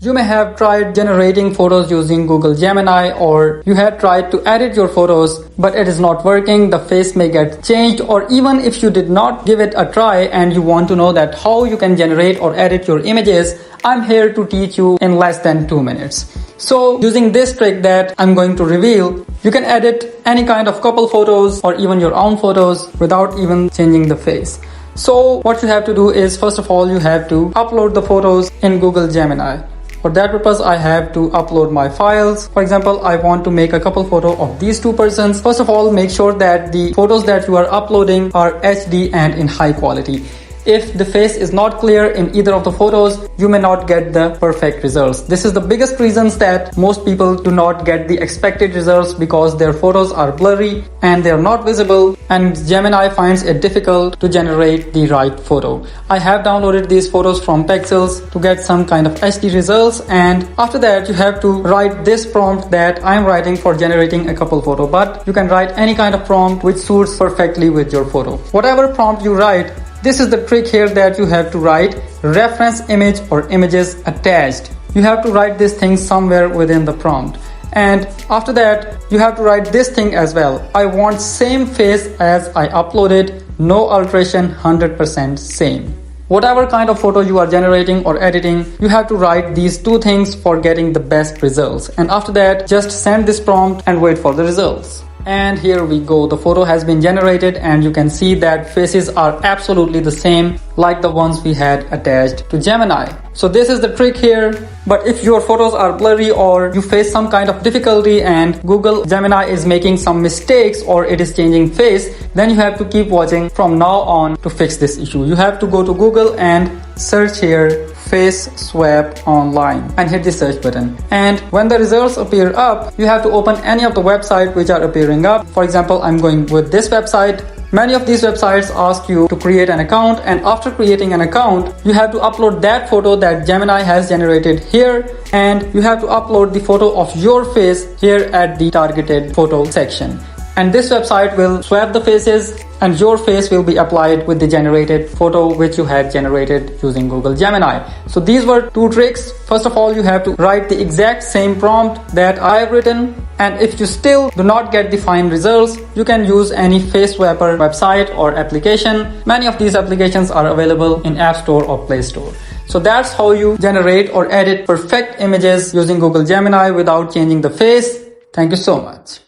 You may have tried generating photos using Google Gemini, or you had tried to edit your photos, but it is not working. The face may get changed, or even if you did not give it a try and you want to know that how you can generate or edit your images, I'm here to teach you in less than 2 minutes. So using this trick that I'm going to reveal, you can edit any kind of couple photos or even your own photos without even changing the face. So what you have to do is, first of all, you have to upload the photos in Google Gemini. For that purpose, I have to upload my files. For example, I want to make a couple photo of these two persons. First of all, make sure that the photos that you are uploading are HD and in high quality. If the face is not clear in either of the photos, you may not get the perfect results. This is the biggest reasons that most people do not get the expected results, because their photos are blurry and they are not visible, and Gemini finds it difficult to generate the right photo. I have downloaded these photos from Pexels to get some kind of HD results, and after that you have to write this prompt that I'm writing for generating a couple photo, but you can write any kind of prompt which suits perfectly with your photo. Whatever prompt you write, this is the trick here, that you have to write reference image or images attached. You have to write this thing somewhere within the prompt. And after that, you have to write this thing as well. I want same face as I uploaded, no alteration, 100% same. Whatever kind of photo you are generating or editing, you have to write these two things for getting the best results. And after that, just send this prompt and wait for the results. And here we go, the photo has been generated, and you can see that faces are absolutely the same like the ones we had attached to Gemini. So this is the trick here. But if your photos are blurry or you face some kind of difficulty and Google Gemini is making some mistakes or it is changing face, then you have to keep watching from now on to fix this issue. You have to go to Google and search here face swap online and hit the search button. And when the results appear up, you have to open any of the websites which are appearing up. For example, I'm going with this website. Many of these websites ask you to create an account, and after creating an account, you have to upload that photo that Gemini has generated here, and you have to upload the photo of your face here at the targeted photo section. And this website will swap the faces and your face will be applied with the generated photo which you had generated using Google Gemini. So these were two tricks. First of all, you have to write the exact same prompt that I have written. And if you still do not get the fine results, you can use any face swapper website or application. Many of these applications are available in App Store or Play Store. So that's how you generate or edit perfect images using Google Gemini without changing the face. Thank you so much.